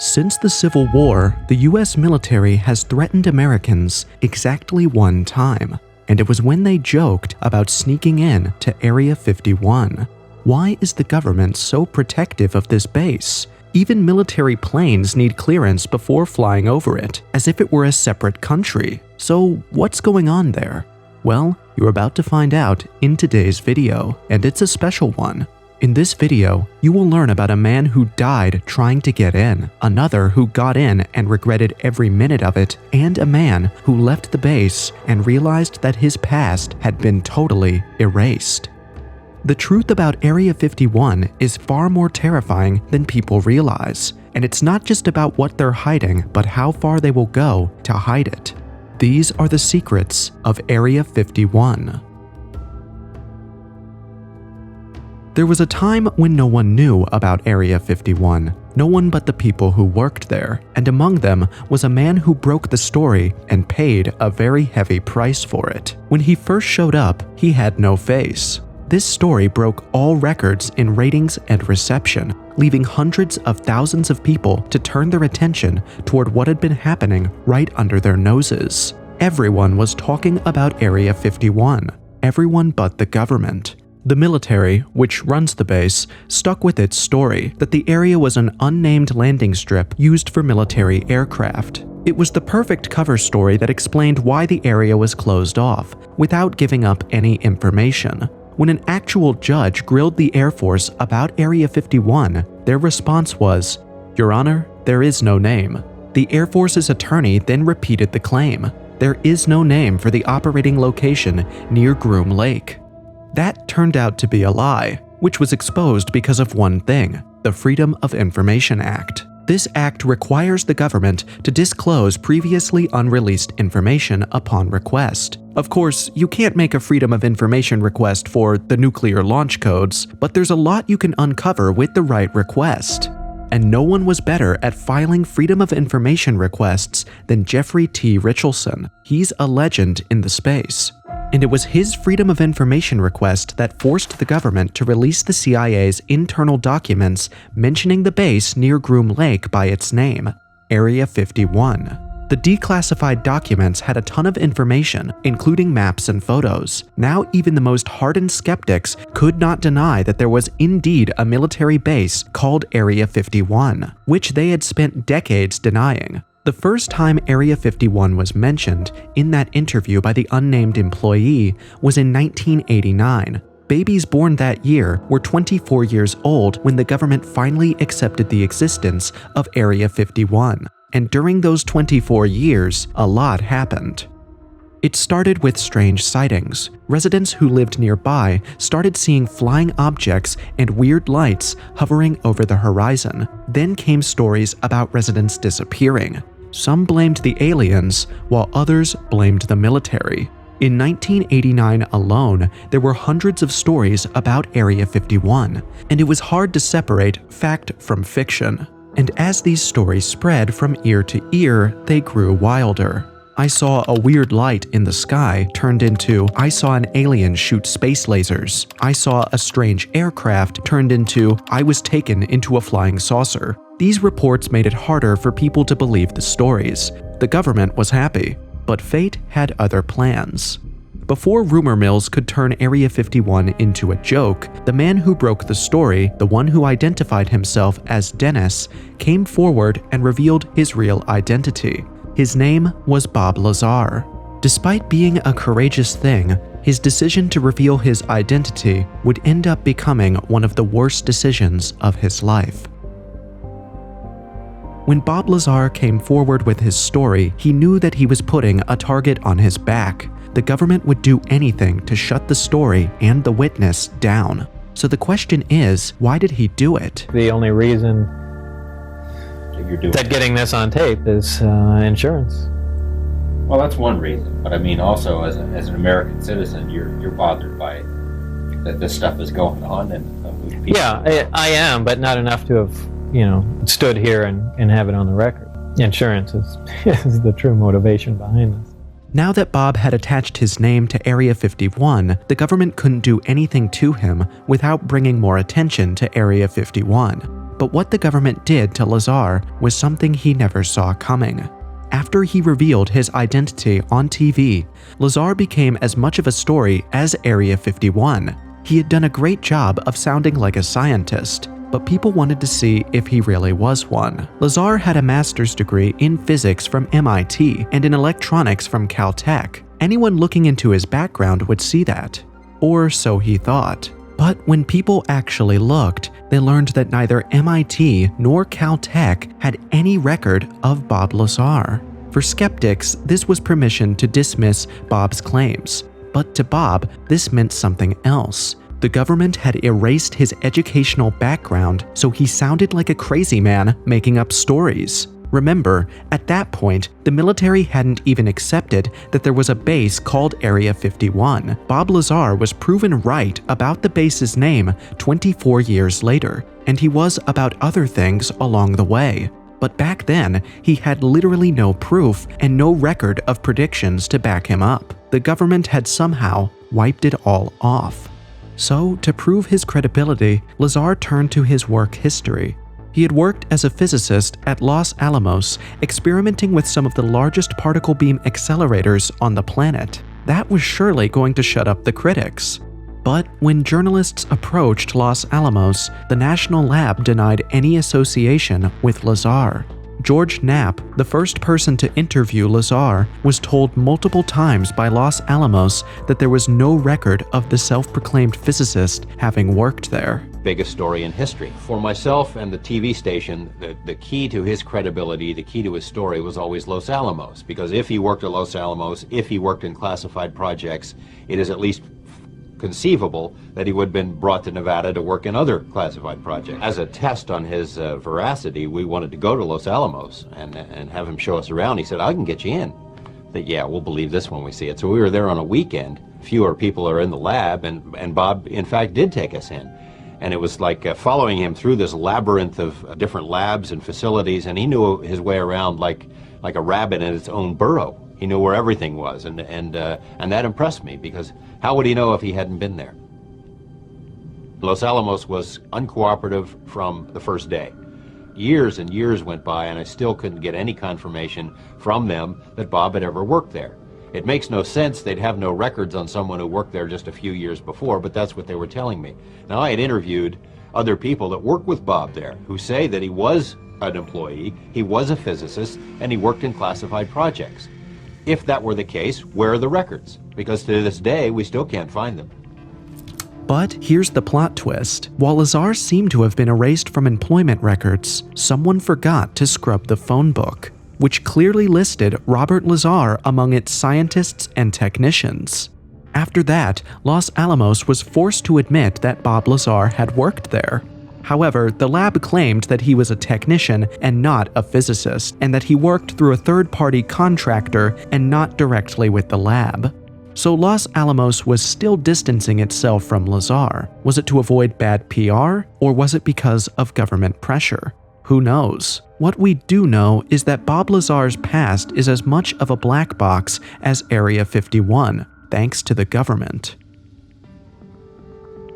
Since the Civil War, the US military has threatened Americans exactly one time, and it was when they joked about sneaking in to Area 51. Why is the government so protective of this base? Even military planes need clearance before flying over it, as if it were a separate country. So what's going on there? Well, you're about to find out in today's video, and it's a special one. In this video, you will learn about a man who died trying to get in, another who got in and regretted every minute of it, and a man who left the base and realized that his past had been totally erased. The truth about Area 51 is far more terrifying than people realize, and it's not just about what they're hiding, but how far they will go to hide it. These are the secrets of Area 51. There was a time when no one knew about Area 51, no one but the people who worked there, and among them was a man who broke the story and paid a very heavy price for it. When he first showed up, he had no face. This story broke all records in ratings and reception, leaving hundreds of thousands of people to turn their attention toward what had been happening right under their noses. Everyone was talking about Area 51, everyone but the government. The military, which runs the base, stuck with its story that the area was an unnamed landing strip used for military aircraft. It was the perfect cover story that explained why the area was closed off, without giving up any information. When an actual judge grilled the Air Force about Area 51, their response was, "Your Honor, there is no name." The Air Force's attorney then repeated the claim. There is no name for the operating location near Groom Lake. That turned out to be a lie, which was exposed because of one thing: the Freedom of Information Act. This act requires the government to disclose previously unreleased information upon request. Of course, you can't make a Freedom of Information request for the nuclear launch codes, but there's a lot you can uncover with the right request. And no one was better at filing Freedom of Information requests than Jeffrey T. Richelson. He's a legend in the space. And it was his Freedom of Information request that forced the government to release the CIA's internal documents mentioning the base near Groom Lake by its name, Area 51. The declassified documents had a ton of information, including maps and photos. Now even the most hardened skeptics could not deny that there was indeed a military base called Area 51, which they had spent decades denying. The first time Area 51 was mentioned in that interview by the unnamed employee was in 1989. Babies born that year were 24 years old when the government finally accepted the existence of Area 51. And during those 24 years, a lot happened. It started with strange sightings. Residents who lived nearby started seeing flying objects and weird lights hovering over the horizon. Then came stories about residents disappearing. Some blamed the aliens, while others blamed the military. In 1989 alone, there were hundreds of stories about Area 51, and it was hard to separate fact from fiction. And as these stories spread from ear to ear, they grew wilder. I saw a weird light in the sky turned into I saw an alien shoot space lasers. I saw a strange aircraft turned into I was taken into a flying saucer. These reports made it harder for people to believe the stories. The government was happy, but fate had other plans. Before rumor mills could turn Area 51 into a joke, the man who broke the story, the one who identified himself as Dennis, came forward and revealed his real identity. His name was Bob Lazar. Despite being a courageous thing, his decision to reveal his identity would end up becoming one of the worst decisions of his life. When Bob Lazar came forward with his story, he knew that he was putting a target on his back. The government would do anything to shut the story and the witness down. So the question is, why did he do it? The only reason that getting this on tape is insurance. Well, that's one reason, but I mean also as an American citizen, you're bothered by that this stuff is going on, and yeah, I am, but not enough to have stood here and have it on the record. Insurance is the true motivation behind this. Now that Bob had attached his name to Area 51, the government couldn't do anything to him without bringing more attention to Area 51. But what the government did to Lazar was something he never saw coming. After he revealed his identity on TV, Lazar became as much of a story as Area 51. He had done a great job of sounding like a scientist, but people wanted to see if he really was one. Lazar had a master's degree in physics from MIT and in electronics from Caltech. Anyone looking into his background would see that. Or so he thought. But when people actually looked, they learned that neither MIT nor Caltech had any record of Bob Lazar. For skeptics, this was permission to dismiss Bob's claims. But to Bob, this meant something else. The government had erased his educational background, so he sounded like a crazy man making up stories. Remember, at that point, the military hadn't even accepted that there was a base called Area 51. Bob Lazar was proven right about the base's name 24 years later, and he was about other things along the way. But back then, he had literally no proof and no record of predictions to back him up. The government had somehow wiped it all off. So, to prove his credibility, Lazar turned to his work history. He had worked as a physicist at Los Alamos, experimenting with some of the largest particle beam accelerators on the planet. That was surely going to shut up the critics. But when journalists approached Los Alamos, the national lab denied any association with Lazar. George Knapp, the first person to interview Lazar, was told multiple times by Los Alamos that there was no record of the self-proclaimed physicist having worked there. Biggest story in history. For myself and the TV station, the key to his credibility, the key to his story was always Los Alamos, because if he worked at Los Alamos, if he worked in classified projects, it is at least conceivable that he would have been brought to Nevada to work in other classified projects. As a test on his veracity, we wanted to go to Los Alamos and have him show us around. He said, I can get you in. That, yeah, we'll believe this when we see it. So we were there on a weekend. Fewer people are in the lab, and Bob, in fact, did take us in. And it was like following him through this labyrinth of different labs and facilities, and he knew his way around like a rabbit in its own burrow. He knew where everything was, and that impressed me, because how would he know if he hadn't been there? Los Alamos was uncooperative from the first day. Years and years went by, and I still couldn't get any confirmation from them that Bob had ever worked there. It makes no sense. They'd have no records on someone who worked there just a few years before, but that's what they were telling me. Now, I had interviewed other people that worked with Bob there who say that he was an employee, he was a physicist, and he worked in classified projects. If that were the case, where are the records? Because to this day, we still can't find them. But here's the plot twist. While Lazar seemed to have been erased from employment records, someone forgot to scrub the phone book, which clearly listed Robert Lazar among its scientists and technicians. After that, Los Alamos was forced to admit that Bob Lazar had worked there. However, the lab claimed that he was a technician and not a physicist, and that he worked through a third-party contractor and not directly with the lab. So Los Alamos was still distancing itself from Lazar. Was it to avoid bad PR, or was it because of government pressure? Who knows? What we do know is that Bob Lazar's past is as much of a black box as Area 51, thanks to the government.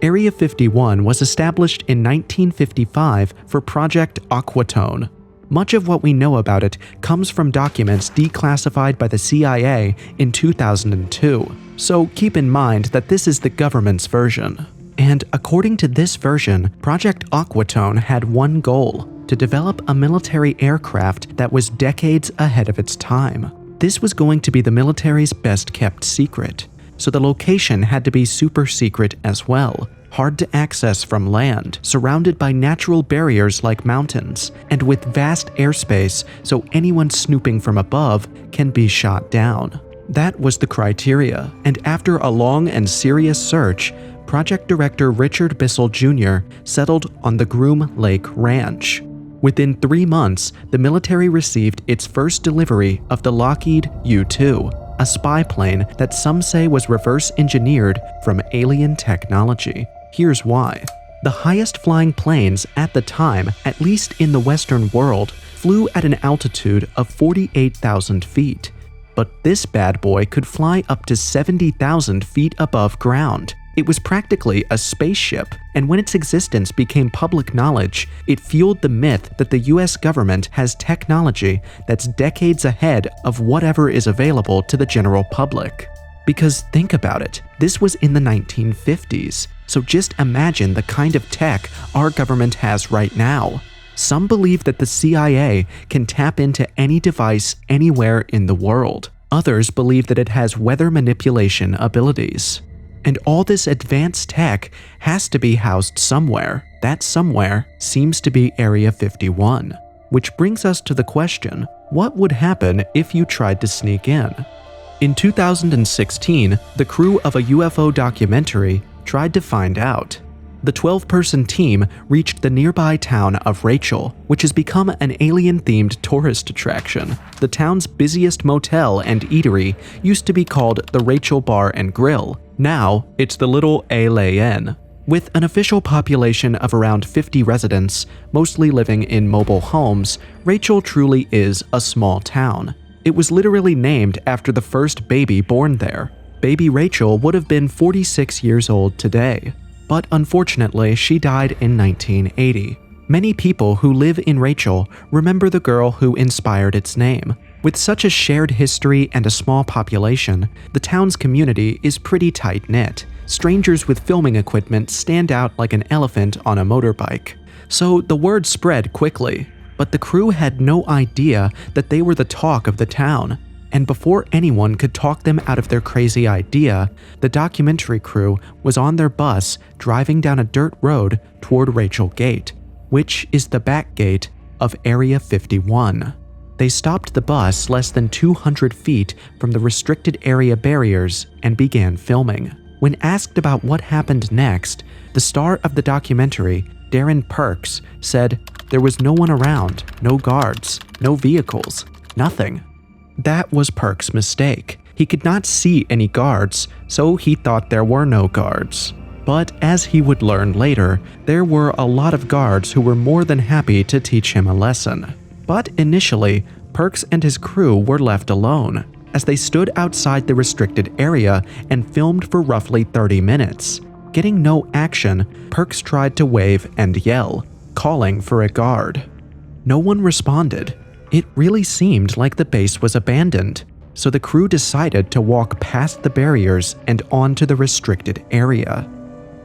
Area 51 was established in 1955 for Project Aquatone. Much of what we know about it comes from documents declassified by the CIA in 2002, so keep in mind that this is the government's version. And according to this version, Project Aquatone had one goal: to develop a military aircraft that was decades ahead of its time. This was going to be the military's best-kept secret, so the location had to be super secret as well, hard to access from land, surrounded by natural barriers like mountains, and with vast airspace so anyone snooping from above can be shot down. That was the criteria, and after a long and serious search, Project Director Richard Bissell Jr. settled on the Groom Lake Ranch. Within 3 months, the military received its first delivery of the Lockheed U2, a spy plane that some say was reverse-engineered from alien technology. Here's why. The highest flying planes at the time, at least in the Western world, flew at an altitude of 48,000 feet. But this bad boy could fly up to 70,000 feet above ground. It was practically a spaceship, and when its existence became public knowledge, it fueled the myth that the US government has technology that's decades ahead of whatever is available to the general public. Because think about it, this was in the 1950s, so just imagine the kind of tech our government has right now. Some believe that the CIA can tap into any device anywhere in the world. Others believe that it has weather manipulation abilities. And all this advanced tech has to be housed somewhere. That somewhere seems to be Area 51. Which brings us to the question, what would happen if you tried to sneak in? In 2016, the crew of a UFO documentary tried to find out. The 12-person team reached the nearby town of Rachel, which has become an alien-themed tourist attraction. The town's busiest motel and eatery used to be called the Rachel Bar and Grill. Now, it's the Little Alien. With an official population of around 50 residents, mostly living in mobile homes, Rachel truly is a small town. It was literally named after the first baby born there. Baby Rachel would have been 46 years old today. But unfortunately, she died in 1980. Many people who live in Rachel remember the girl who inspired its name. With such a shared history and a small population, the town's community is pretty tight-knit. Strangers with filming equipment stand out like an elephant on a motorbike. So the word spread quickly, but the crew had no idea that they were the talk of the town. And before anyone could talk them out of their crazy idea, the documentary crew was on their bus driving down a dirt road toward Rachel Gate, which is the back gate of Area 51. They stopped the bus less than 200 feet from the restricted area barriers and began filming. When asked about what happened next, the star of the documentary, Darren Perks, said there was no one around, no guards, no vehicles, nothing. That was Perks' mistake. He could not see any guards, so he thought there were no guards. But as he would learn later, there were a lot of guards who were more than happy to teach him a lesson. But initially, Perks and his crew were left alone, as they stood outside the restricted area and filmed for roughly 30 minutes. Getting no action, Perks tried to wave and yell, calling for a guard. No one responded. It really seemed like the base was abandoned, so the crew decided to walk past the barriers and onto the restricted area.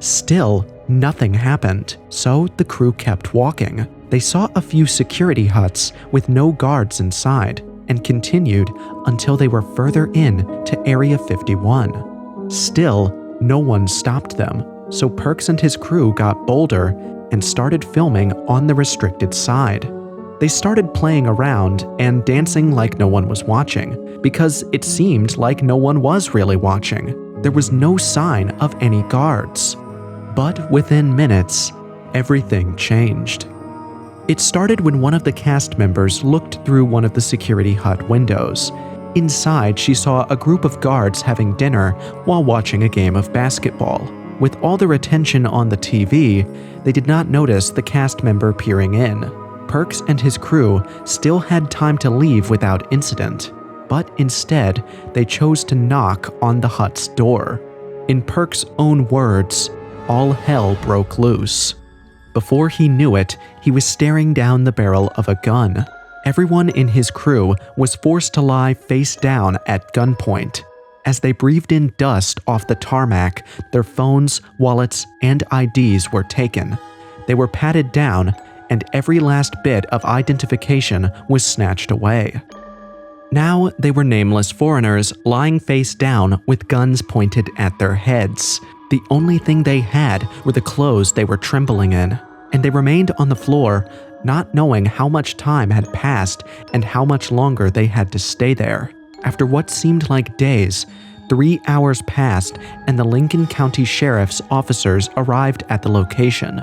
Still, nothing happened, so the crew kept walking. They saw a few security huts with no guards inside and continued until they were further in to Area 51. Still, no one stopped them, so Perks and his crew got bolder and started filming on the restricted side. They started playing around and dancing like no one was watching, because it seemed like no one was really watching. There was no sign of any guards. But within minutes, everything changed. It started when one of the cast members looked through one of the security hut windows. Inside, she saw a group of guards having dinner while watching a game of basketball. With all their attention on the TV, they did not notice the cast member peering in. Perks and his crew still had time to leave without incident, but instead, they chose to knock on the hut's door. In Perks' own words, all hell broke loose. Before he knew it, he was staring down the barrel of a gun. Everyone in his crew was forced to lie face down at gunpoint. As they breathed in dust off the tarmac, their phones, wallets, and IDs were taken. They were patted down, and every last bit of identification was snatched away. Now they were nameless foreigners lying face down with guns pointed at their heads. The only thing they had were the clothes they were trembling in, and they remained on the floor, not knowing how much time had passed and how much longer they had to stay there. After what seemed like days, 3 hours passed and the Lincoln County Sheriff's officers arrived at the location.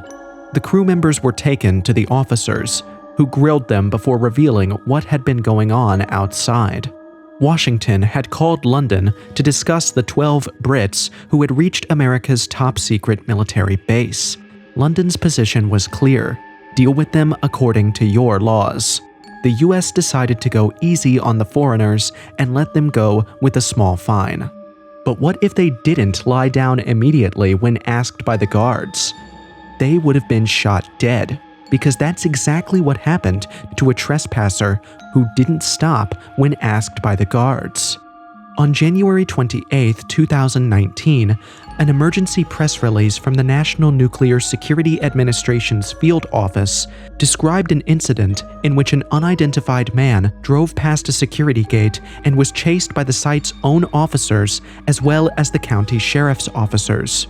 The crew members were taken to the officers, who grilled them before revealing what had been going on outside. Washington had called London to discuss the 12 Brits who had reached America's top-secret military base. London's position was clear: deal with them according to your laws. The US decided to go easy on the foreigners and let them go with a small fine. But what if they didn't lie down immediately when asked by the guards? They would have been shot dead, because that's exactly what happened to a trespasser who didn't stop when asked by the guards. On January 28, 2019, an emergency press release from the National Nuclear Security Administration's field office described an incident in which an unidentified man drove past a security gate and was chased by the site's own officers as well as the county sheriff's officers.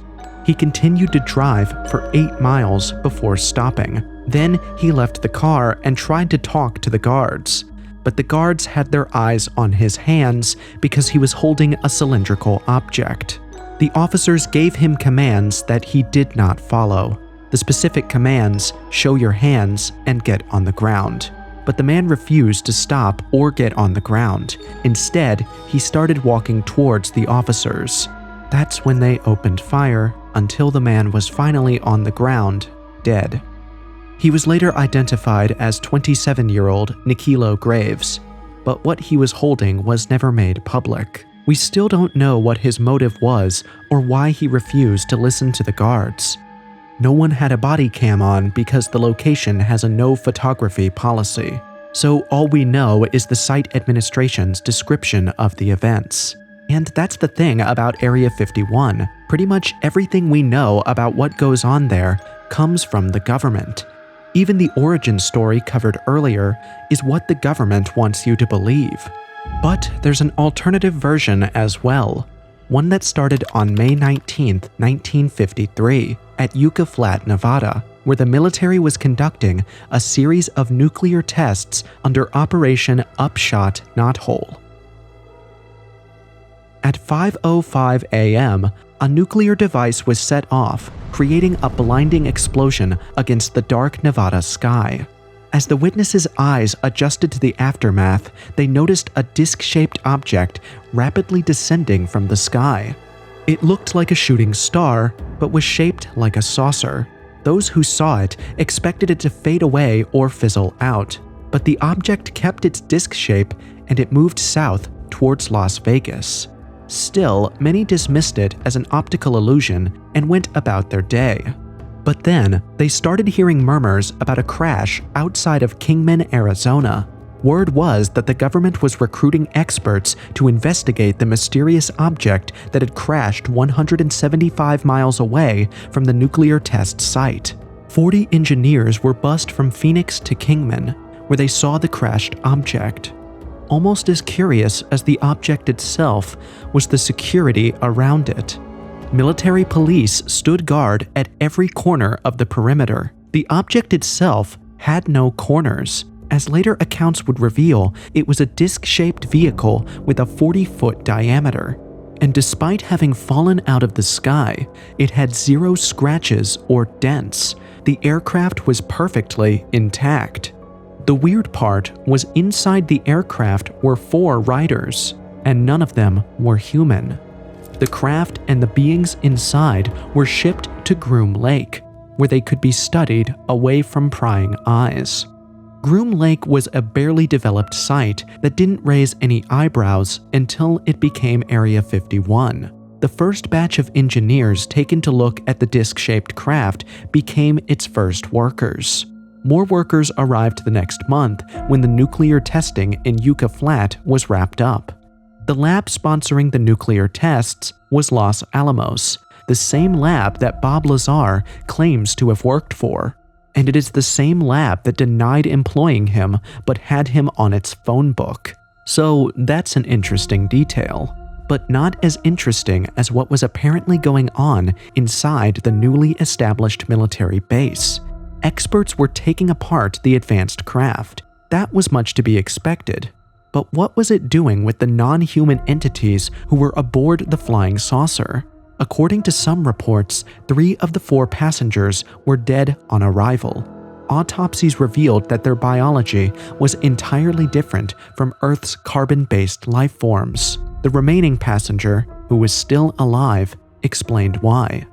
He continued to drive for 8 miles before stopping. Then he left the car and tried to talk to the guards. But the guards had their eyes on his hands because he was holding a cylindrical object. The officers gave him commands that he did not follow. The specific commands, show your hands and get on the ground. But the man refused to stop or get on the ground. Instead, he started walking towards the officers. That's when they opened fire until the man was finally on the ground, dead. He was later identified as 27-year-old Nikilo Graves, but what he was holding was never made public. We still don't know what his motive was or why he refused to listen to the guards. No one had a body cam on because the location has a no photography policy, so all we know is the site administration's description of the events. And that's the thing about Area 51. Pretty much everything we know about what goes on there comes from the government. Even the origin story covered earlier is what the government wants you to believe. But there's an alternative version as well, one that started on May 19, 1953, at Yucca Flat, Nevada, where the military was conducting a series of nuclear tests under Operation Upshot Knothole. At 5:05 a.m., a nuclear device was set off, creating a blinding explosion against the dark Nevada sky. As the witnesses' eyes adjusted to the aftermath, they noticed a disc-shaped object rapidly descending from the sky. It looked like a shooting star, but was shaped like a saucer. Those who saw it expected it to fade away or fizzle out, but the object kept its disc shape and it moved south towards Las Vegas. Still, many dismissed it as an optical illusion and went about their day. But then, they started hearing murmurs about a crash outside of Kingman, Arizona. Word was that the government was recruiting experts to investigate the mysterious object that had crashed 175 miles away from the nuclear test site. 40 engineers were bussed from Phoenix to Kingman, where they saw the crashed object. Almost as curious as the object itself was the security around it. Military police stood guard at every corner of the perimeter. The object itself had no corners. As later accounts would reveal, it was a disc-shaped vehicle with a 40-foot diameter. And despite having fallen out of the sky, it had 0 scratches or dents. The aircraft was perfectly intact. The weird part was inside the aircraft were 4 riders, and none of them were human. The craft and the beings inside were shipped to Groom Lake, where they could be studied away from prying eyes. Groom Lake was a barely developed site that didn't raise any eyebrows until it became Area 51. The first batch of engineers taken to look at the disc-shaped craft became its first workers. More workers arrived the next month when the nuclear testing in Yucca Flat was wrapped up. The lab sponsoring the nuclear tests was Los Alamos, the same lab that Bob Lazar claims to have worked for. And it is the same lab that denied employing him but had him on its phone book. So that's an interesting detail, but not as interesting as what was apparently going on inside the newly established military base. Experts were taking apart the advanced craft. That was much to be expected. But what was it doing with the non-human entities who were aboard the flying saucer? According to some reports, 3 of the 4 passengers were dead on arrival. Autopsies revealed that their biology was entirely different from Earth's carbon-based life forms. The remaining passenger, who was still alive, explained why.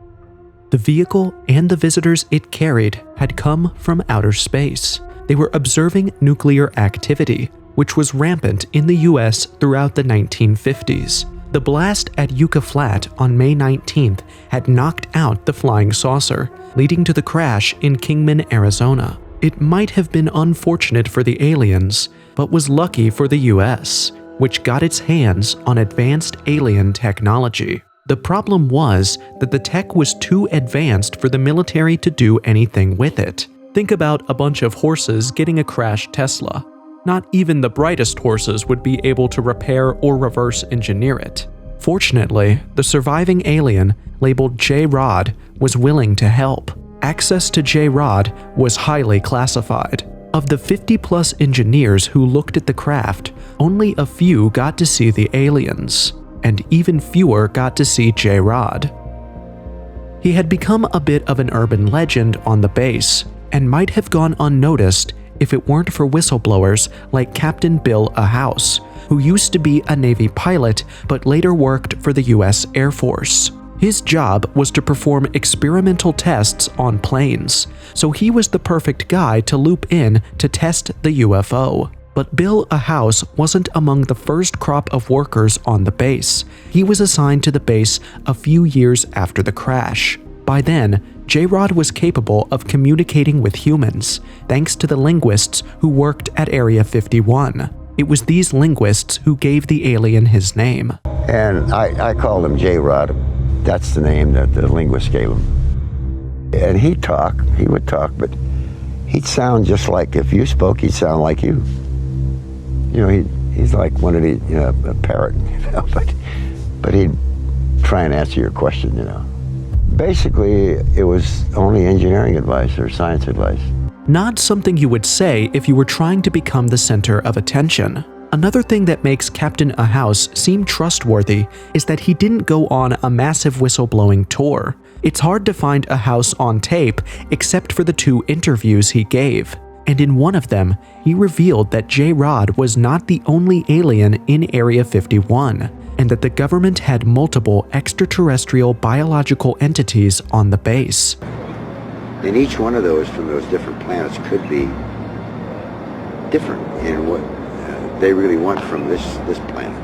The vehicle and the visitors it carried had come from outer space. They were observing nuclear activity, which was rampant in the US throughout the 1950s. The blast at Yucca Flat on May 19th had knocked out the flying saucer, leading to the crash in Kingman, Arizona. It might have been unfortunate for the aliens, but was lucky for the US, which got its hands on advanced alien technology. The problem was that the tech was too advanced for the military to do anything with it. Think about a bunch of horses getting a crashed Tesla. Not even the brightest horses would be able to repair or reverse engineer it. Fortunately, the surviving alien, labeled J-Rod, was willing to help. Access to J-Rod was highly classified. Of the 50-plus engineers who looked at the craft, only a few got to see the aliens, and even fewer got to see J-Rod. He had become a bit of an urban legend on the base, and might have gone unnoticed if it weren't for whistleblowers like Captain Bill Ahouse, who used to be a Navy pilot but later worked for the US Air Force. His job was to perform experimental tests on planes, so he was the perfect guy to loop in to test the UFO. But Bill Ahouse wasn't among the first crop of workers on the base. He was assigned to the base a few years after the crash. By then, J-Rod was capable of communicating with humans, thanks to the linguists who worked at Area 51. It was these linguists who gave the alien his name. And I called him J-Rod. That's the name that the linguist gave him. And he would talk, but he'd sound just like, if you spoke, he'd sound like you. You know, he's like one of the, a parrot, but he'd try and answer your question, Basically, it was only engineering advice or science advice. Not something you would say if you were trying to become the center of attention. Another thing that makes Captain Ahouse seem trustworthy is that he didn't go on a massive whistleblowing tour. It's hard to find Ahouse on tape except for the 2 interviews he gave. And in one of them, he revealed that J-Rod was not the only alien in Area 51, and that the government had multiple extraterrestrial biological entities on the base. And each one of those from those different planets could be different in what they really want from this planet.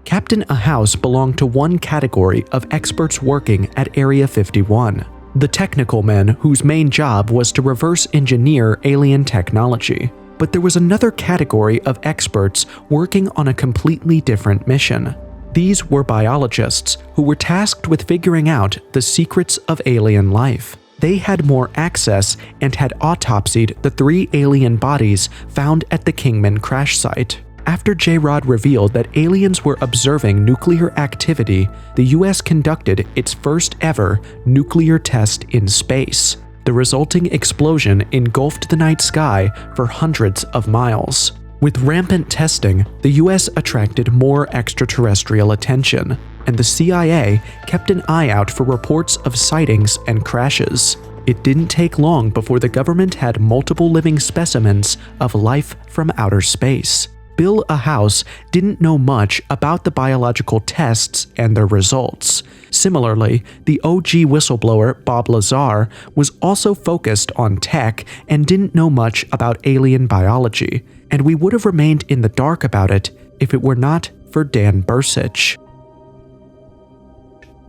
Captain Ahouse belonged to one category of experts working at Area 51. The technical men whose main job was to reverse engineer alien technology. But there was another category of experts working on a completely different mission. These were biologists who were tasked with figuring out the secrets of alien life. They had more access and had autopsied the 3 alien bodies found at the Kingman crash site. After J-Rod revealed that aliens were observing nuclear activity, the US conducted its first ever nuclear test in space. The resulting explosion engulfed the night sky for hundreds of miles. With rampant testing, the US attracted more extraterrestrial attention, and the CIA kept an eye out for reports of sightings and crashes. It didn't take long before the government had multiple living specimens of life from outer space. Bill Ahouse didn't know much about the biological tests and their results. Similarly, the OG whistleblower Bob Lazar was also focused on tech and didn't know much about alien biology, and we would have remained in the dark about it if it were not for Dan Bursich.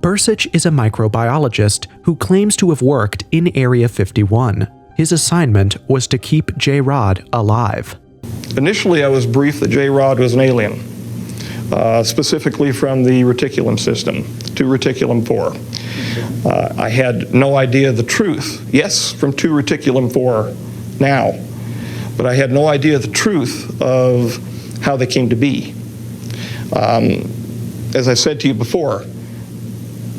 Bursich is a microbiologist who claims to have worked in Area 51. His assignment was to keep J-Rod alive. Initially, I was briefed that J-Rod was an alien, specifically from the reticulum system, to reticulum 4. I had no idea the truth. Yes, from 2 reticulum 4 now, but I had no idea the truth of how they came to be. As I said to you before,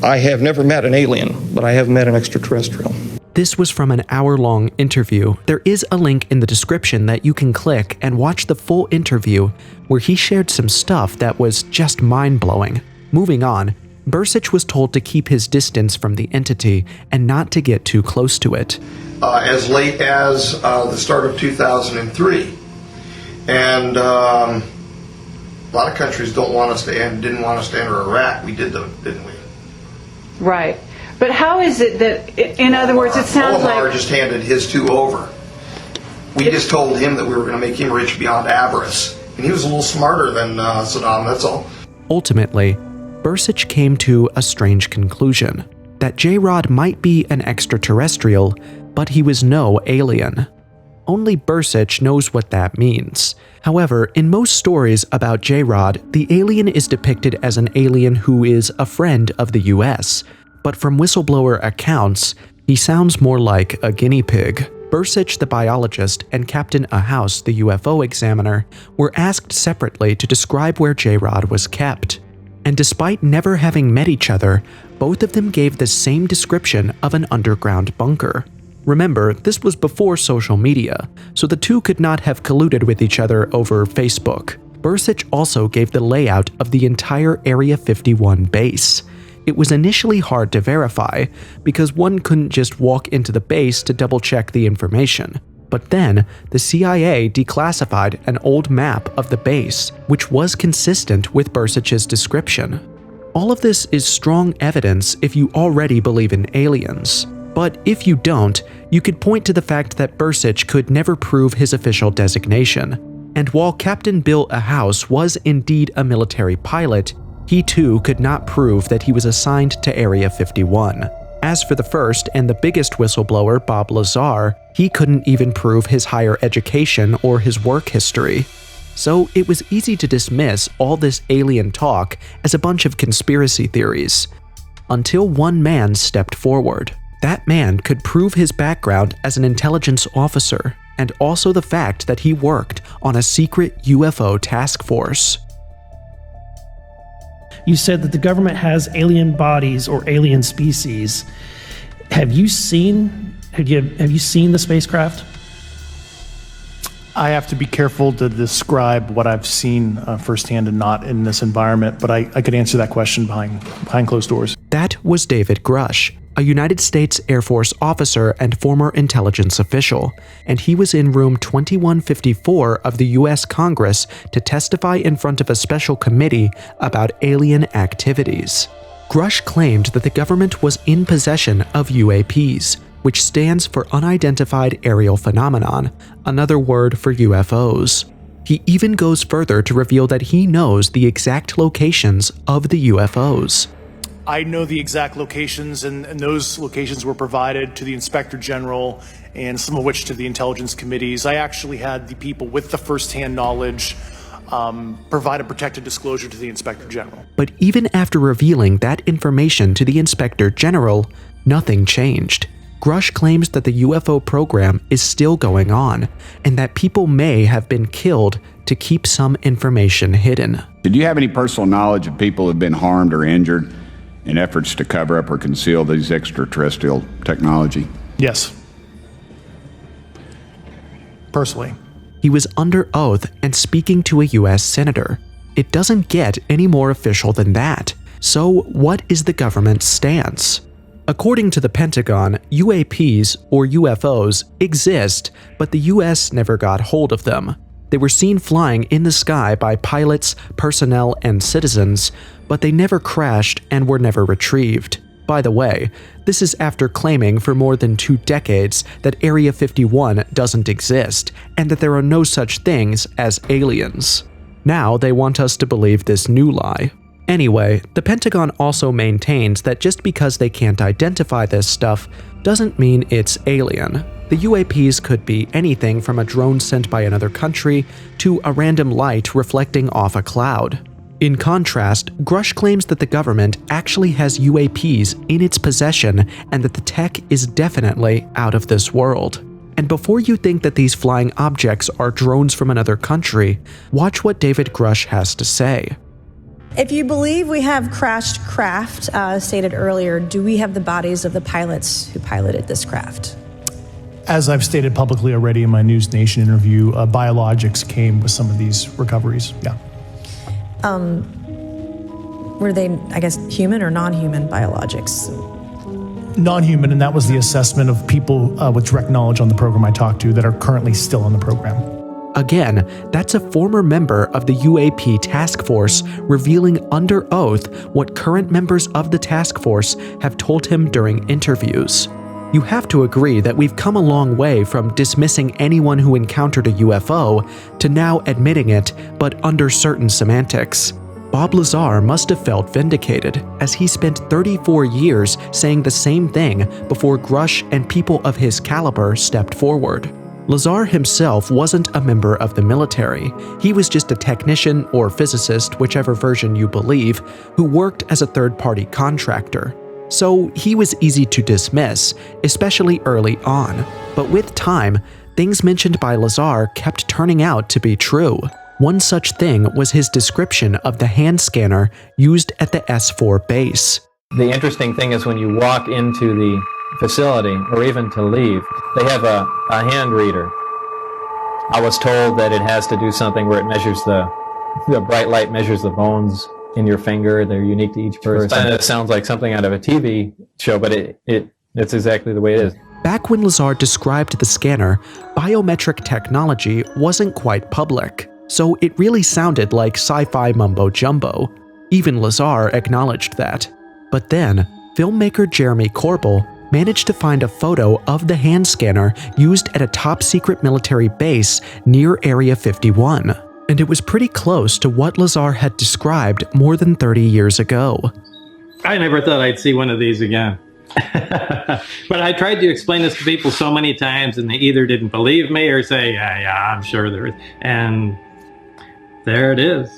I have never met an alien, but I have met an extraterrestrial. This was from an hour-long interview. There is a link in the description that you can click and watch the full interview where he shared some stuff that was just mind-blowing. Moving on, Bursich was told to keep his distance from the entity and not to get too close to it. As late as the start of 2003. And a lot of countries didn't want us to enter Iraq. We did, though, didn't we? Right. But how is it that, in other words, it sounds like... Omar just handed his 2 over. We just told him that we were going to make him rich beyond avarice. And he was a little smarter than Saddam, that's all. Ultimately, Bursich came to a strange conclusion: that J-Rod might be an extraterrestrial, but he was no alien. Only Bursich knows what that means. However, in most stories about J-Rod, the alien is depicted as an alien who is a friend of the US, but from whistleblower accounts, he sounds more like a guinea pig. Bursich, the biologist, and Captain Ahaus, the UFO examiner, were asked separately to describe where J-Rod was kept. And despite never having met each other, both of them gave the same description of an underground bunker. Remember, this was before social media, so the two could not have colluded with each other over Facebook. Bursich also gave the layout of the entire Area 51 base. It was initially hard to verify, because one couldn't just walk into the base to double-check the information. But then, the CIA declassified an old map of the base, which was consistent with Bursich's description. All of this is strong evidence if you already believe in aliens. But if you don't, you could point to the fact that Bursich could never prove his official designation. And while Captain Bill Ahaus was indeed a military pilot, he too could not prove that he was assigned to Area 51. As for the first and the biggest whistleblower, Bob Lazar, he couldn't even prove his higher education or his work history. So it was easy to dismiss all this alien talk as a bunch of conspiracy theories. Until one man stepped forward. That man could prove his background as an intelligence officer, and also the fact that he worked on a secret UFO task force. You said that the government has alien bodies or alien species. Have you seen the spacecraft? I have to be careful to describe what I've seen firsthand and not in this environment, but I could answer that question behind closed doors. That was David Grusch, a United States Air Force officer and former intelligence official, and he was in room 2154 of the U.S. Congress to testify in front of a special committee about alien activities. Grusch claimed that the government was in possession of UAPs, which stands for Unidentified Aerial Phenomenon, another word for UFOs. He even goes further to reveal that he knows the exact locations of the UFOs. I know the exact locations, and those locations were provided to the Inspector General, and some of which to the intelligence committees. I actually had the people with the first-hand knowledge provide a protected disclosure to the Inspector General. But even after revealing that information to the Inspector General, nothing changed. Grusch claims that the UFO program is still going on, and that people may have been killed to keep some information hidden. Did you have any personal knowledge of people who have been harmed or injured in efforts to cover up or conceal these extraterrestrial technology? Yes. Personally. He was under oath and speaking to a U.S. senator. It doesn't get any more official than that. So what is the government's stance? According to the Pentagon, UAPs, or UFOs, exist, but the US never got hold of them. They were seen flying in the sky by pilots, personnel, and citizens, but they never crashed and were never retrieved. By the way, this is after claiming for more than 2 decades that Area 51 doesn't exist, and that there are no such things as aliens. Now they want us to believe this new lie. Anyway, the Pentagon also maintains that just because they can't identify this stuff doesn't mean it's alien. The UAPs could be anything from a drone sent by another country to a random light reflecting off a cloud. In contrast, Grusch claims that the government actually has UAPs in its possession and that the tech is definitely out of this world. And before you think that these flying objects are drones from another country, watch what David Grusch has to say. If you believe we have crashed craft, stated earlier, do we have the bodies of the pilots who piloted this craft? As I've stated publicly already in my News Nation interview, biologics came with some of these recoveries, yeah. Were they, I guess, human or non-human biologics? Non-human, and that was the assessment of people with direct knowledge on the program I talked to that are currently still on the program. Again, that's a former member of the UAP task force revealing under oath what current members of the task force have told him during interviews. You have to agree that we've come a long way from dismissing anyone who encountered a UFO to now admitting it, but under certain semantics. Bob Lazar must have felt vindicated, as he spent 34 years saying the same thing before Grusch and people of his caliber stepped forward. Lazar himself wasn't a member of the military. He was just a technician or physicist, whichever version you believe, who worked as a third-party contractor. So he was easy to dismiss, especially early on. But with time, things mentioned by Lazar kept turning out to be true. One such thing was his description of the hand scanner used at the S4 base. The interesting thing is when you walk into the facility, or even to leave, they have a hand reader. I was told that it has to do something where it measures the bright light measures the bones in your finger. They're unique to each person. And it sounds like something out of a TV show, but it's exactly the way it is. Back when Lazar described the scanner, biometric technology wasn't quite public, so it really sounded like sci-fi mumbo-jumbo. Even Lazar acknowledged that. But then, filmmaker Jeremy Corbell managed to find a photo of the hand scanner used at a top-secret military base near Area 51. And it was pretty close to what Lazar had described more than 30 years ago. I never thought I'd see one of these again. But I tried to explain this to people so many times, and they either didn't believe me or say, yeah, I'm sure there is. And there it is.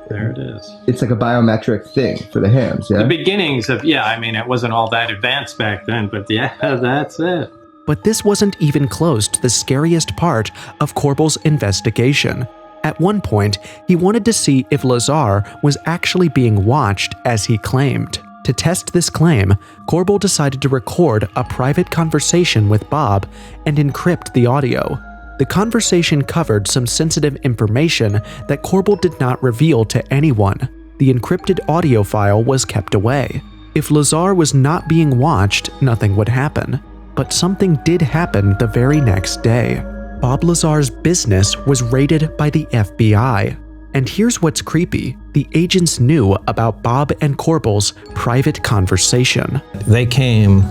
There it is. It's like a biometric thing for the hands, yeah? The beginnings of, it wasn't all that advanced back then, but yeah, that's it. But this wasn't even close to the scariest part of Corbell's investigation. At one point, he wanted to see if Lazar was actually being watched as he claimed. To test this claim, Corbell decided to record a private conversation with Bob and encrypt the audio. The conversation covered some sensitive information that Corbell did not reveal to anyone. The encrypted audio file was kept away. If Lazar was not being watched, nothing would happen. But something did happen the very next day. Bob Lazar's business was raided by the FBI. And here's what's creepy. The agents knew about Bob and Corbell's private conversation. They came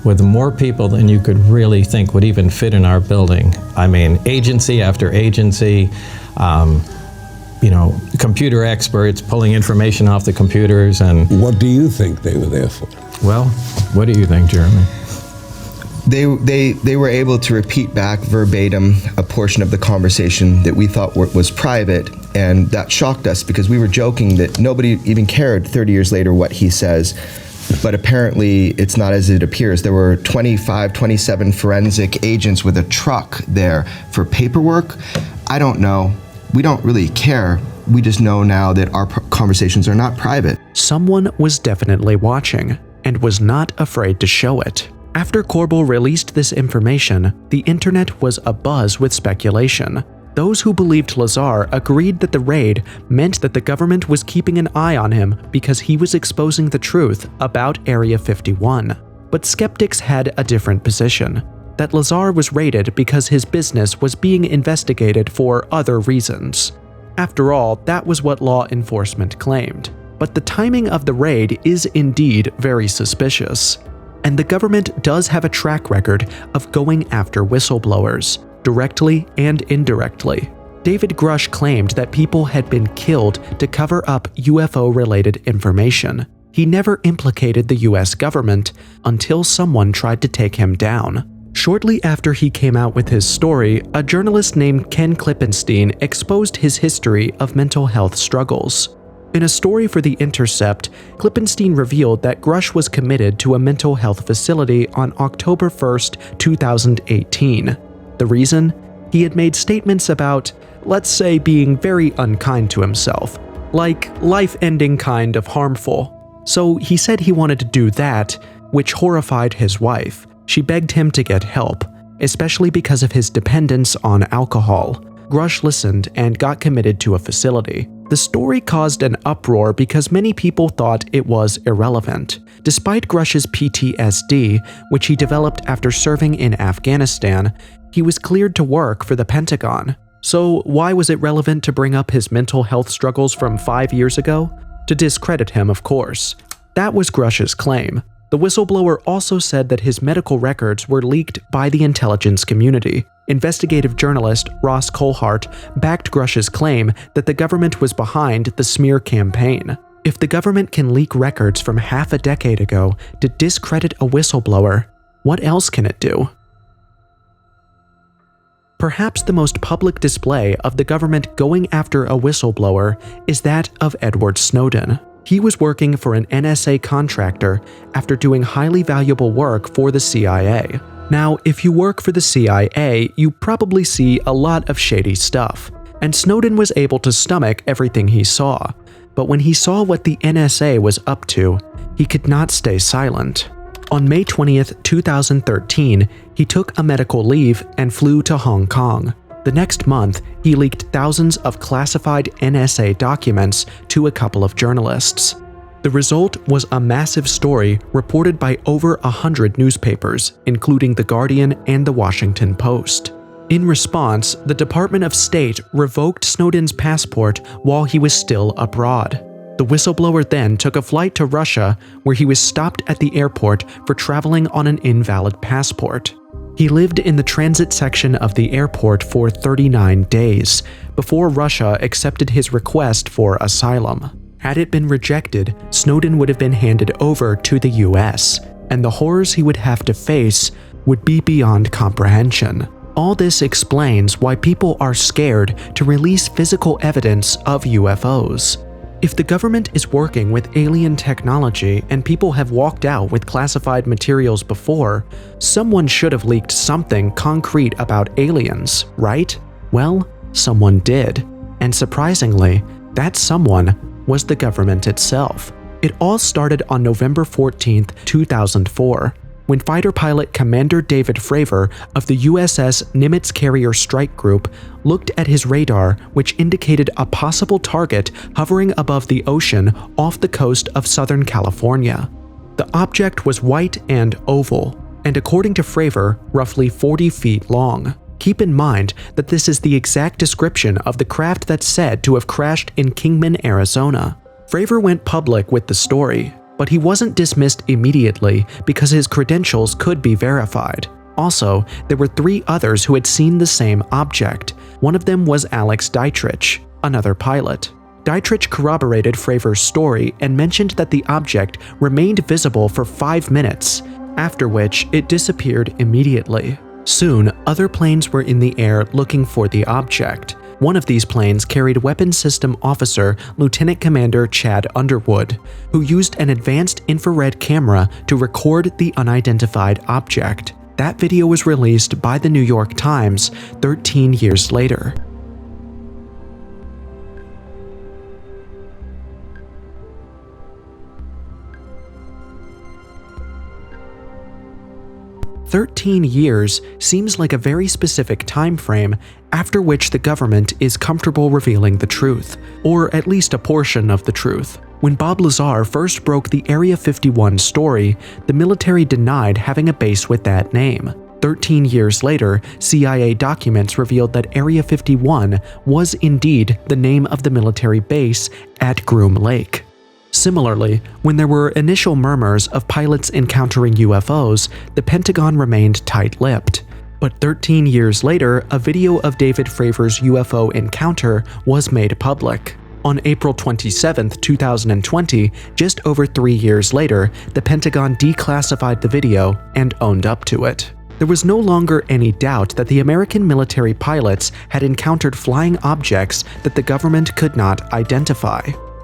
with more people than you could really think would even fit in our building. I mean, agency after agency, computer experts pulling information off the computers. And what do you think they were there for? Well, what do you think, Jeremy? They were able to repeat back verbatim a portion of the conversation that we thought was private, and that shocked us because we were joking that nobody even cared 30 years later what he says. But apparently it's not as it appears. There were 27 forensic agents with a truck there for paperwork. I don't know. We don't really care. We just know now that our conversations are not private. Someone was definitely watching and was not afraid to show it. After Corbell released this information, the internet was abuzz with speculation. Those who believed Lazar agreed that the raid meant that the government was keeping an eye on him because he was exposing the truth about Area 51. But skeptics had a different position, that Lazar was raided because his business was being investigated for other reasons. After all, that was what law enforcement claimed. But the timing of the raid is indeed very suspicious. And the government does have a track record of going after whistleblowers, directly and indirectly. David Grusch claimed that people had been killed to cover up UFO-related information. He never implicated the US government until someone tried to take him down. Shortly after he came out with his story, a journalist named Ken Klippenstein exposed his history of mental health struggles. In a story for The Intercept, Klippenstein revealed that Grusch was committed to a mental health facility on October 1st, 2018. The reason? He had made statements about, let's say, being very unkind to himself, like life-ending kind of harmful. So he said he wanted to do that, which horrified his wife. She begged him to get help, especially because of his dependence on alcohol. Grusch listened and got committed to a facility. The story caused an uproar because many people thought it was irrelevant. Despite Grusch's PTSD, which he developed after serving in Afghanistan, he was cleared to work for the Pentagon. So why was it relevant to bring up his mental health struggles from 5 years ago? To discredit him, of course. That was Grusch's claim. The whistleblower also said that his medical records were leaked by the intelligence community. Investigative journalist Ross Coulthart backed Grusch's claim that the government was behind the smear campaign. If the government can leak records from half a decade ago to discredit a whistleblower, what else can it do? Perhaps the most public display of the government going after a whistleblower is that of Edward Snowden. He was working for an NSA contractor after doing highly valuable work for the CIA. Now, if you work for the CIA, you probably see a lot of shady stuff, and Snowden was able to stomach everything he saw. But when he saw what the NSA was up to, he could not stay silent. On May 20th, 2013, he took a medical leave and flew to Hong Kong. The next month, he leaked thousands of classified NSA documents to a couple of journalists. The result was a massive story reported by over 100 newspapers, including The Guardian and The Washington Post. In response, the Department of State revoked Snowden's passport while he was still abroad. The whistleblower then took a flight to Russia, where he was stopped at the airport for traveling on an invalid passport. He lived in the transit section of the airport for 39 days before Russia accepted his request for asylum. Had it been rejected, Snowden would have been handed over to the US, and the horrors he would have to face would be beyond comprehension. All this explains why people are scared to release physical evidence of UFOs. If the government is working with alien technology and people have walked out with classified materials before, someone should have leaked something concrete about aliens, right? Well, someone did. And surprisingly, that someone was the government itself. It all started on November 14th, 2004, when fighter pilot Commander David Fravor of the USS Nimitz Carrier Strike Group looked at his radar, which indicated a possible target hovering above the ocean off the coast of Southern California. The object was white and oval, and according to Fravor, roughly 40 feet long. Keep in mind that this is the exact description of the craft that's said to have crashed in Kingman, Arizona. Fravor went public with the story, but he wasn't dismissed immediately because his credentials could be verified. Also, there were 3 others who had seen the same object. One of them was Alex Dietrich, another pilot. Dietrich corroborated Fravor's story and mentioned that the object remained visible for 5 minutes, after which it disappeared immediately. Soon, other planes were in the air looking for the object. One of these planes carried Weapons System Officer Lieutenant Commander Chad Underwood, who used an advanced infrared camera to record the unidentified object. That video was released by the New York Times 13 years later. "13 years seems like a very specific time frame after which the government is comfortable revealing the truth, or at least a portion of the truth. When Bob Lazar first broke the Area 51 story, the military denied having a base with that name. 13 years later, CIA documents revealed that Area 51 was indeed the name of the military base at Groom Lake. Similarly, when there were initial murmurs of pilots encountering UFOs, the Pentagon remained tight-lipped. But 13 years later, a video of David Fravor's UFO encounter was made public. On April 27, 2020, just over 3 years later, the Pentagon declassified the video and owned up to it. There was no longer any doubt that the American military pilots had encountered flying objects that the government could not identify.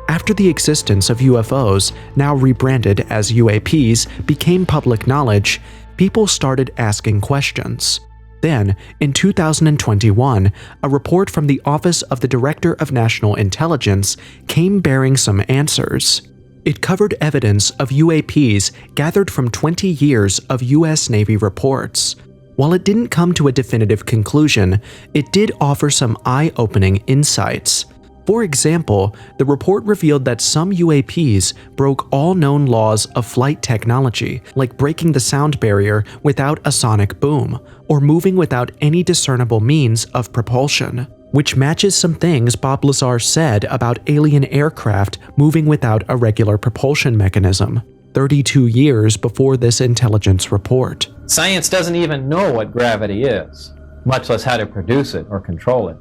After the existence of UFOs, now rebranded as UAPs, became public knowledge, people started asking questions. Then, in 2021, a report from the Office of the Director of National Intelligence came bearing some answers. It covered evidence of UAPs gathered from 20 years of US Navy reports. While it didn't come to a definitive conclusion, it did offer some eye-opening insights. For example, the report revealed that some UAPs broke all known laws of flight technology, like breaking the sound barrier without a sonic boom, or moving without any discernible means of propulsion, which matches some things Bob Lazar said about alien aircraft moving without a regular propulsion mechanism. 32 years before this intelligence report. Science doesn't even know what gravity is, much less how to produce it or control it.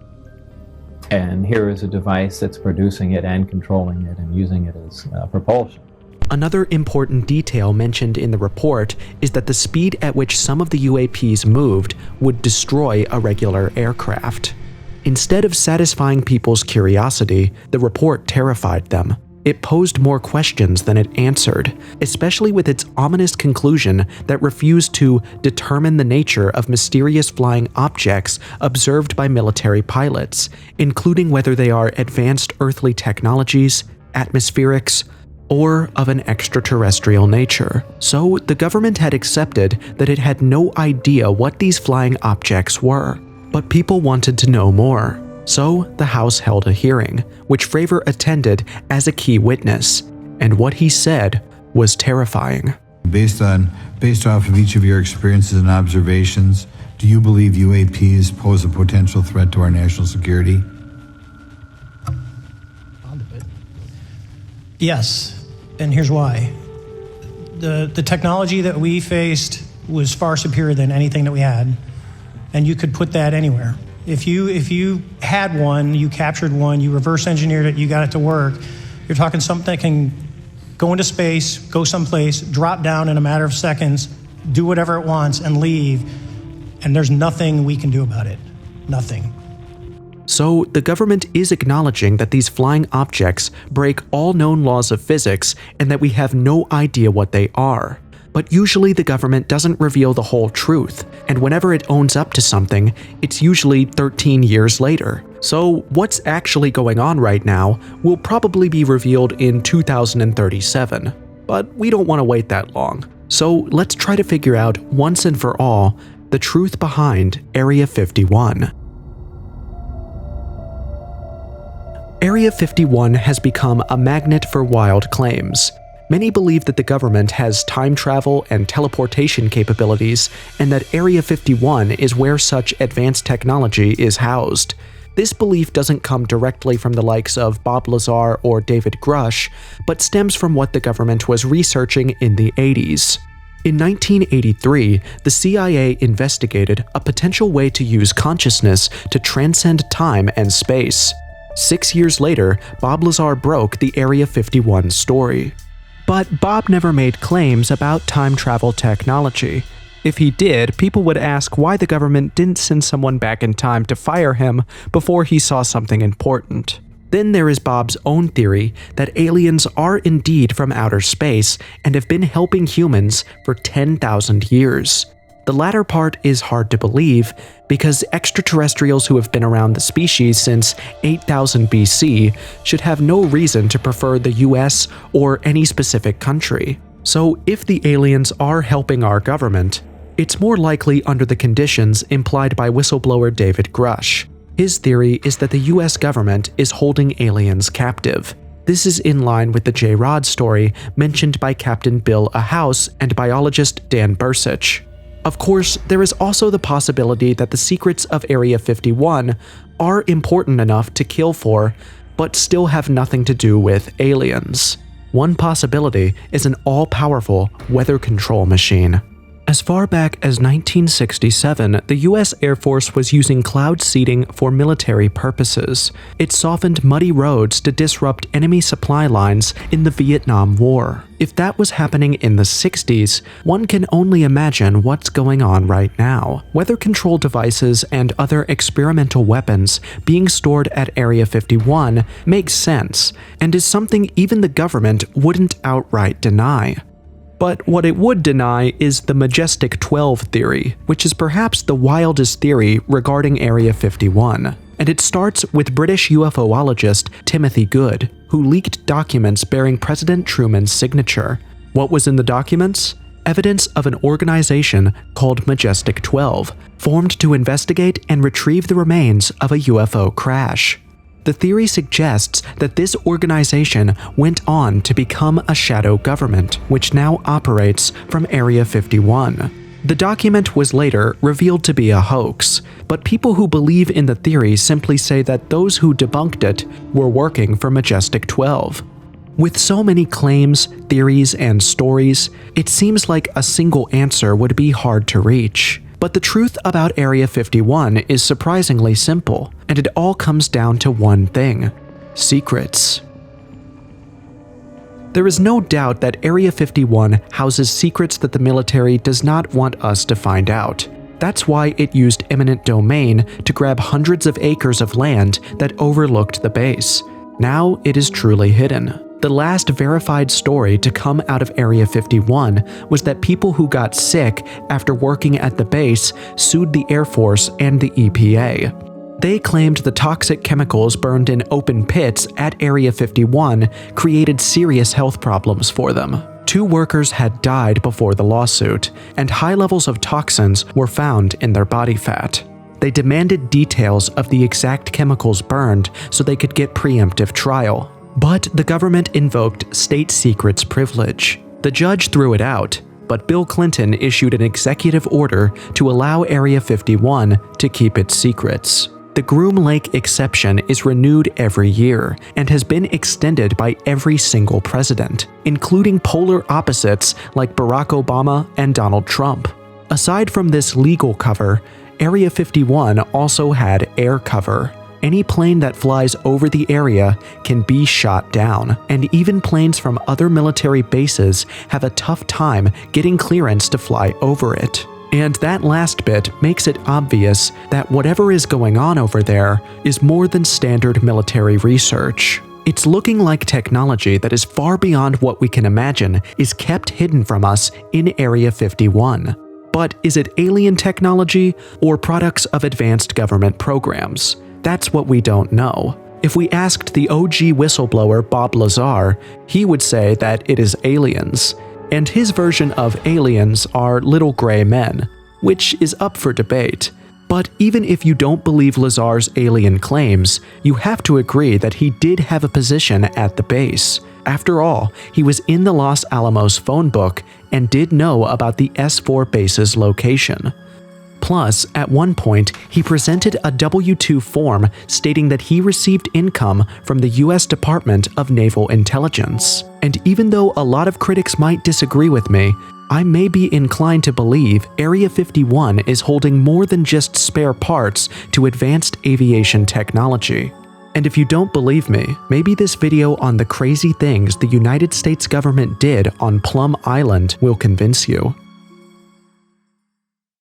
And here is a device that's producing it and controlling it and using it as propulsion. Another important detail mentioned in the report is that the speed at which some of the UAPs moved would destroy a regular aircraft. Instead of satisfying people's curiosity, the report terrified them. It posed more questions than it answered, especially with its ominous conclusion that refused to determine the nature of mysterious flying objects observed by military pilots, including whether they are advanced earthly technologies, atmospherics, or of an extraterrestrial nature. So the government had accepted that it had no idea what these flying objects were, but people wanted to know more. So the House held a hearing, which Fravor attended as a key witness, and what he said was terrifying. Based off of each of your experiences and observations, do you believe UAPs pose a potential threat to our national security? Yes, and here's why. The technology that we faced was far superior than anything that we had, and you could put that anywhere. If you had one, you captured one, you reverse engineered it, you got it to work, you're talking something that can go into space, go someplace, drop down in a matter of seconds, do whatever it wants, and leave, and there's nothing we can do about it. Nothing. So the government is acknowledging that these flying objects break all known laws of physics and that we have no idea what they are. But usually the government doesn't reveal the whole truth, and whenever it owns up to something, it's usually 13 years later. So what's actually going on right now will probably be revealed in 2037, but we don't want to wait that long. So let's try to figure out once and for all the truth behind Area 51. Area 51 has become a magnet for wild claims. Many believe that the government has time travel and teleportation capabilities, and that Area 51 is where such advanced technology is housed. This belief doesn't come directly from the likes of Bob Lazar or David Grusch, but stems from what the government was researching in the 80s. In 1983, the CIA investigated a potential way to use consciousness to transcend time and space. 6 years later, Bob Lazar broke the Area 51 story. But Bob never made claims about time travel technology. If he did, people would ask why the government didn't send someone back in time to fire him before he saw something important. Then there is Bob's own theory that aliens are indeed from outer space and have been helping humans for 10,000 years. The latter part is hard to believe because extraterrestrials who have been around the species since 8000 BC should have no reason to prefer the US or any specific country. So if the aliens are helping our government, it's more likely under the conditions implied by whistleblower David Grusch. His theory is that the US government is holding aliens captive. This is in line with the J. Rod story mentioned by Captain Bill Ahouse and biologist Dan Bursich. Of course, there is also the possibility that the secrets of Area 51 are important enough to kill for, but still have nothing to do with aliens. One possibility is an all-powerful weather control machine. As far back as 1967, the US Air Force was using cloud seeding for military purposes. It softened muddy roads to disrupt enemy supply lines in the Vietnam War. If that was happening in the 60s, one can only imagine what's going on right now. Weather control devices and other experimental weapons being stored at Area 51 makes sense, and is something even the government wouldn't outright deny. But what it would deny is the Majestic 12 theory, which is perhaps the wildest theory regarding Area 51. And it starts with British UFOologist Timothy Good, who leaked documents bearing President Truman's signature. What was in the documents? Evidence of an organization called Majestic 12, formed to investigate and retrieve the remains of a UFO crash. The theory suggests that this organization went on to become a shadow government, which now operates from Area 51. The document was later revealed to be a hoax, but people who believe in the theory simply say that those who debunked it were working for Majestic 12. With so many claims, theories, and stories, it seems like a single answer would be hard to reach. But the truth about Area 51 is surprisingly simple, and it all comes down to one thing: secrets. There is no doubt that Area 51 houses secrets that the military does not want us to find out. That's why it used eminent domain to grab hundreds of acres of land that overlooked the base. Now it is truly hidden. The last verified story to come out of Area 51 was that people who got sick after working at the base sued the Air Force and the EPA. They claimed the toxic chemicals burned in open pits at Area 51 created serious health problems for them. 2 workers had died before the lawsuit, and high levels of toxins were found in their body fat. They demanded details of the exact chemicals burned so they could get preemptive trial. But the government invoked state secrets privilege. The judge threw it out, but Bill Clinton issued an executive order to allow Area 51 to keep its secrets. The Groom Lake exception is renewed every year and has been extended by every single president, including polar opposites like Barack Obama and Donald Trump. Aside from this legal cover, Area 51 also had air cover. Any plane that flies over the area can be shot down, and even planes from other military bases have a tough time getting clearance to fly over it. And that last bit makes it obvious that whatever is going on over there is more than standard military research. It's looking like technology that is far beyond what we can imagine is kept hidden from us in Area 51. But is it alien technology or products of advanced government programs? That's what we don't know. If we asked the OG whistleblower Bob Lazar, he would say that it is aliens. And his version of aliens are little gray men, which is up for debate. But even if you don't believe Lazar's alien claims, you have to agree that he did have a position at the base. After all, he was in the Los Alamos phone book and did know about the S-4 base's location. Plus, at one point, he presented a W-2 form stating that he received income from the U.S. Department of Naval Intelligence. And even though a lot of critics might disagree with me, I may be inclined to believe Area 51 is holding more than just spare parts to advanced aviation technology. And if you don't believe me, maybe this video on the crazy things the United States government did on Plum Island will convince you.